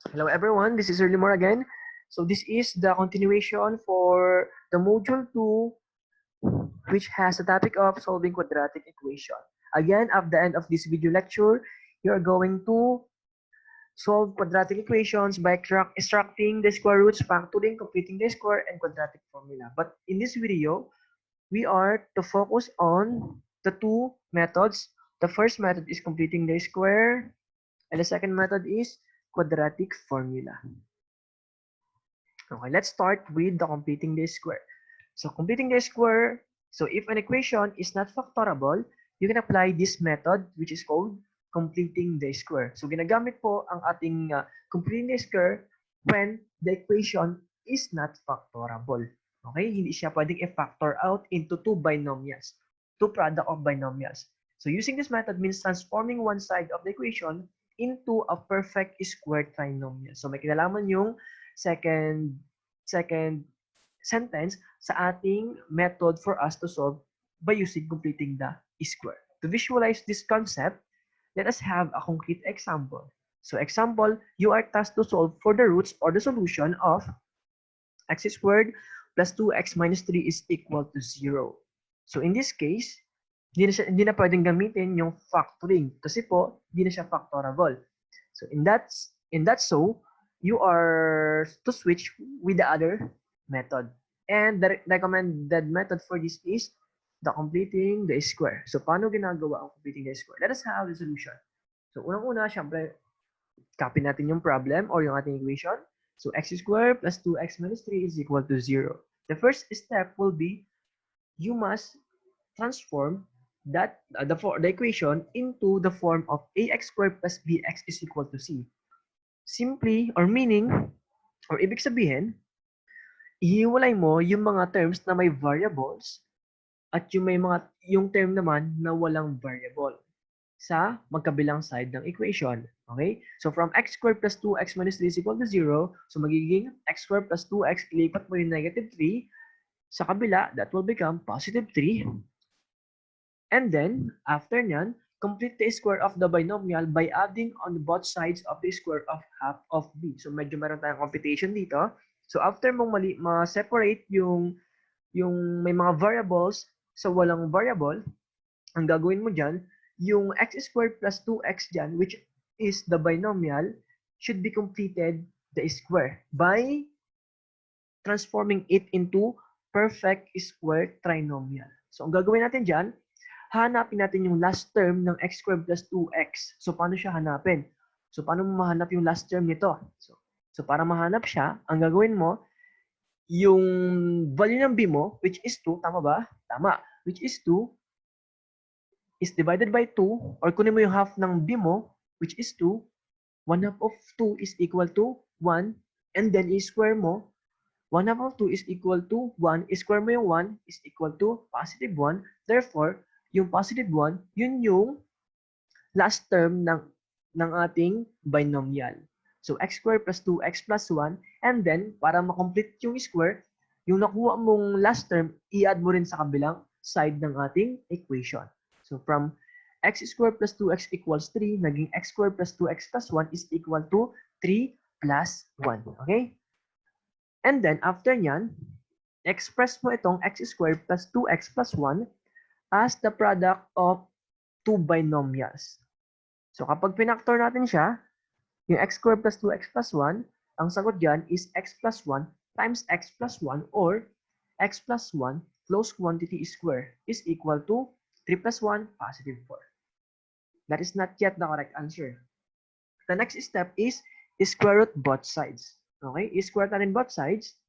Hello everyone, this is Erlimor again. So this is the continuation for the module 2, which has the topic of solving quadratic equation. Again, at the end of this video lecture, you are going to solve quadratic equations by extracting the square roots, factoring, completing the square, and quadratic formula. But in this video, we are to focus on the two methods. The first method is completing the square, and the second method is quadratic formula. Okay, let's start with the completing the square. So completing the square, so if an equation is not factorable, you can apply this method which is called completing the square. So ginagamit po ang ating completing the square when the equation is not factorable. Okay, hindi siya pwedeng i-factor out into two binomials, two product of binomials. So using this method means transforming one side of the equation into a perfect square trinomial. So may kinalaman yung second sentence sa ating method for us to solve by using completing the square. To visualize this concept, let us have a concrete example. So example, you are tasked to solve for the roots or the solution of x squared plus 2x minus 3 is equal to 0. So in this case, hindi na pwedeng gamitin yung factoring kasi po, hindi na siya factorable. So in that so, you are to switch with the other method. And the recommended method for this is the completing the square. So paano ginagawa ang completing the square? Let us have the solution. So unang-una, syempre, copy natin yung problem or yung ating equation. So x squared plus 2x minus 3 is equal to 0. The first step will be you must transform that the equation into the form of ax squared plus bx is equal to c. Simply or meaning or ibig sabihin, ihiwalay mo yung mga terms na may variables at yung term naman na walang variable sa magkabilang side ng equation. Okay? So from x squared plus 2x minus 3 is equal to 0, so magiging x squared plus 2x, ilipat mo yung negative 3 sa kabila, that will become positive 3. And then, after nyan, complete the square of the binomial by adding on both sides of the square of half of b. So medyo meron tayong computation dito. So after mong ma-separate yung may mga variables sa walang variable, ang gagawin mo dyan, yung x squared plus 2x dyan, which is the binomial, should be completed the square by transforming it into perfect square trinomial. So ang gagawin natin dyan, hanapin natin yung last term ng x squared plus 2x. So paano siya hanapin? So paano mo mahanap yung last term nito? So para mahanap siya, ang gagawin mo, yung value ng b mo, which is 2, tama ba? Tama. Which is 2, is divided by 2, or kunin mo yung half ng b mo, which is 2, 1 half of 2 is equal to 1, and then i-square mo, 1 half of 2 is equal to 1, i-square mo yung 1 is equal to positive 1, therefore, yung positive 1, yun yung last term ng ating binomial. So, x squared plus 2x plus 1, and then, para makomplete yung square, yung nakuha mong last term, i-add mo rin sa kabilang side ng ating equation. So, from x squared plus 2x equals 3, naging x squared plus 2x plus 1 is equal to 3 plus 1. Okay? And then, after nyan, express mo itong x squared plus 2x plus 1 as the product of two binomials. So, kapag pinactor natin siya, yung x squared plus 2x plus 1, ang sagot dyan is x plus 1 times x plus 1 or x plus 1 closed quantity square is equal to 3 plus 1, positive 4. That is not yet the correct answer. The next step is square root both sides. Okay, square natin both sides.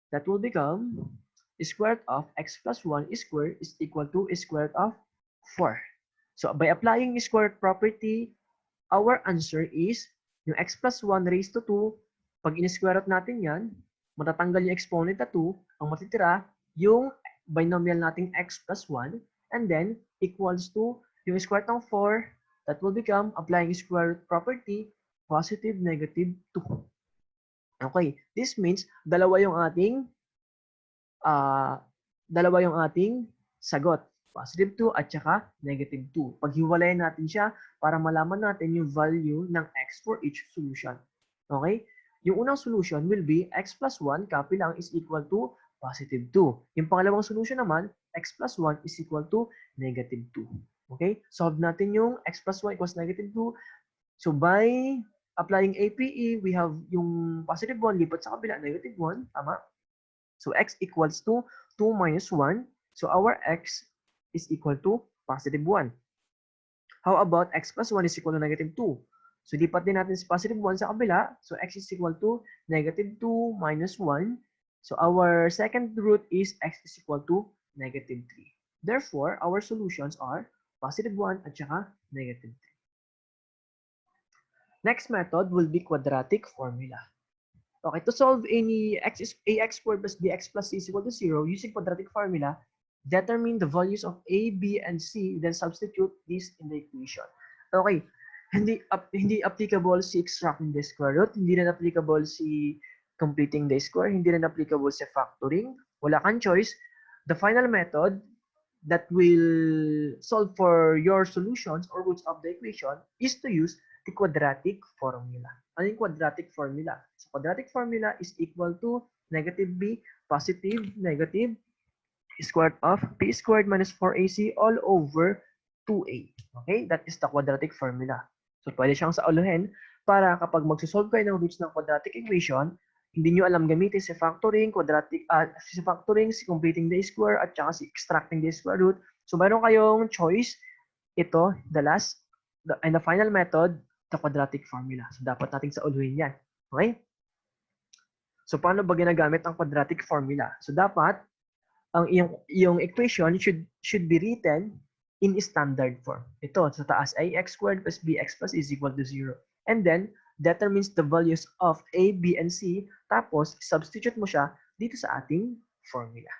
That will become square root of x plus 1 square is equal to square root of 4. So by applying square root property, our answer is yung x plus 1 raised to 2, pag in-square root natin yan, matatanggal yung exponent na 2, ang matitira, yung binomial nating x plus 1, and then equals to yung square root ng 4, that will become, applying square root property, positive, negative 2. Okay, this means dalawa yung ating sagot. Positive 2 at saka negative 2. Paghiwalayin natin siya para malaman natin yung value ng x for each solution. Okay? Yung unang solution will be x plus 1, copy lang, is equal to positive 2. Yung pangalawang solution naman, x plus 1 is equal to negative 2. Okay? Solve natin yung x plus 1 equals negative 2. So by applying APE, we have yung positive 1 lipat sa kabila, negative 1. Tama? So x equals to 2 minus 1. So our x is equal to positive 1. How about x plus 1 is equal to negative 2? So lipat din natin si positive 1 sa kabila. So x is equal to negative 2 minus 1. So our second root is x is equal to negative 3. Therefore, our solutions are positive 1 at saka negative 3. Next method will be quadratic formula. Okay, to solve any ax squared plus bx plus c is equal to 0 using quadratic formula, determine the values of a, b, and c, then substitute this in the equation. Okay, hindi applicable si extracting the square root, hindi rin applicable si completing the square, hindi rin applicable si factoring. Wala kang choice. The final method that will solve for your solutions or roots of the equation is to use the quadratic formula. Ano yung quadratic formula? So quadratic formula is equal to negative b, positive, negative, squared of b squared minus 4ac all over 2a. Okay? That is the quadratic formula. So pwede siyang sauluhin para kapag magsosolve kayo ng roots ng quadratic equation, hindi nyo alam gamitin si factoring, si completing the square, at saka si extracting the square root. So meron kayong choice. Ito, and the final method, the quadratic formula. So dapat nating sauluhin yan. Okay? So paano ba ginagamit ang quadratic formula? So dapat ang yung equation should be written in standard form. Ito sa taas ay x squared plus bx plus is equal to 0. And then determines the values of a, b, and c. Tapos substitute mo siya dito sa ating formula.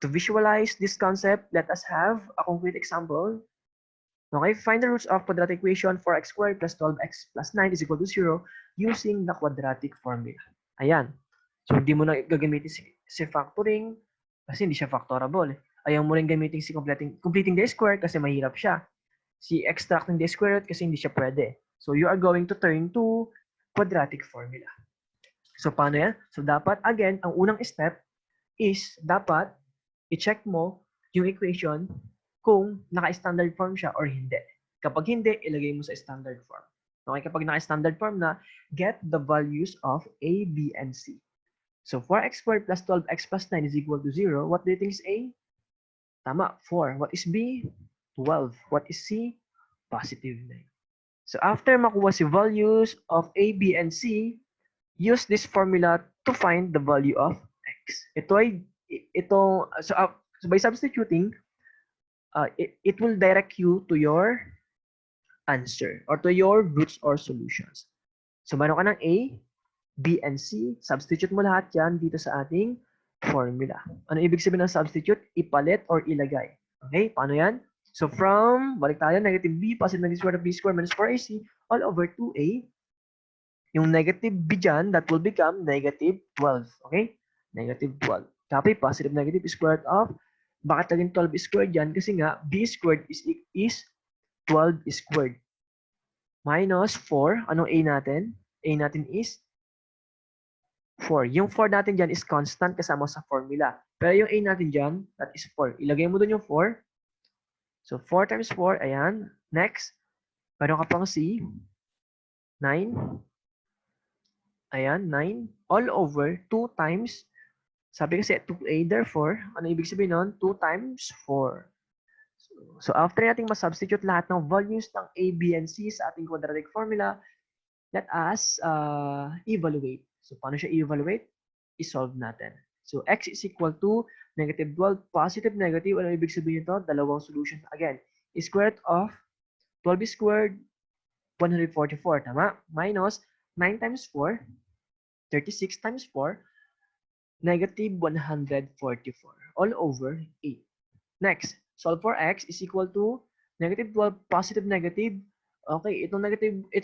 To visualize this concept, let us have a concrete example. Okay, find the roots of quadratic equation for x squared plus 12x plus 9 is equal to 0 using the quadratic formula. Ayan. So, hindi mo na gagamitin si factoring kasi hindi siya factorable. Ayaw mo rin gamitin si completing the square kasi mahirap siya. Si extracting the square root kasi hindi siya pwede. So, you are going to turn to quadratic formula. So, paano yan? So, dapat, again, ang unang step is dapat i-check mo yung equation kung naka-standard form siya or hindi. Kapag hindi, ilagay mo sa standard form. Okay, kapag naka-standard form na, get the values of a, b, and c. So 4x squared plus 12x plus 9 is equal to 0. What do you think is a? Tama, 4. What is b? 12. What is c? Positive 9. So after makuha si values of a, b, and c, use this formula to find the value of x. So by substituting, it will direct you to your answer or to your roots or solutions. So meron ka ng A, B, and C. Substitute mo lahat yan dito sa ating formula. Ano ibig sabihin ng substitute? Ipalit or ilagay. Okay, paano yan? So balik tayo, negative B, positive negative square of B square minus 4AC all over 2A. Yung negative B dyan, that will become negative 12. Okay? Negative 12. Copy, positive negative squared of, bakit naging 12 squared yan? Kasi nga, B squared is 12 squared. Minus 4, anong A natin? A natin is 4. Yung 4 natin dyan is constant kasama sa formula. Pero yung A natin dyan, that is 4. Ilagay mo dun yung 4. So 4 times 4, ayan. Next, meron ka pang C. 9. Ayan, 9. All over 2 times, sabi kasi 2A, therefore, ano ibig sabihin nun? 2 times 4. So after nating masubstitute lahat ng values ng A, B, and C sa ating quadratic formula, let us evaluate. So paano siya i-evaluate? I-solve natin. So x is equal to negative 12, positive, negative. Ano ibig sabihin ito? Dalawang solution. Again, square root of 12 squared, 144. Tama? Minus 9 times 4, 36 times 4, negative 144. All over 8. Next, solve for x is equal to negative 12, positive, negative. Okay, itong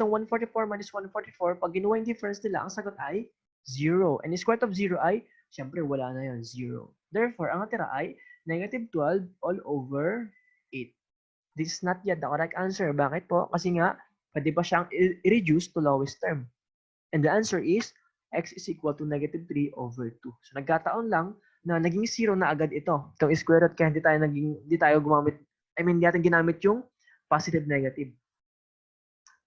144 minus 144, pag ginawa yung difference nila, ang sagot ay 0. And the square root of 0 ay, syempre wala na yun, 0. Therefore, ang natira ay negative 12 all over 8. This is not yet the correct answer. Bakit po? Kasi nga, pwede pa siyang i-reduce to lowest term. And the answer is x is equal to negative 3 over 2. So nagkataon lang na naging 0 na agad ito. Itong square root kaya hindi tayo gumamit, hindi natin ginamit yung positive negative.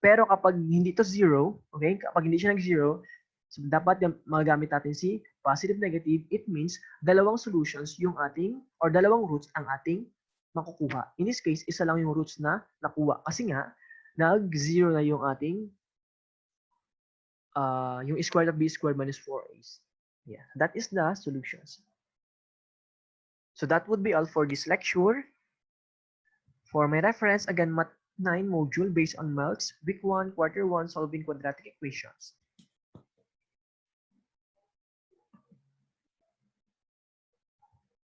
Pero kapag hindi to 0, okay? Kapag hindi siya nag-0, so dapat magamit natin si positive negative. It means dalawang solutions yung ating or dalawang roots ang ating makukuha. In this case, isa lang yung roots na nakuha. Kasi nga, nag-0 na yung ating yung square of b squared minus 4ac. Yeah, that is the solutions. So that would be all for this lecture. For my reference, again, Math 9 module based on MELCS, week 1, quarter 1, solving quadratic equations.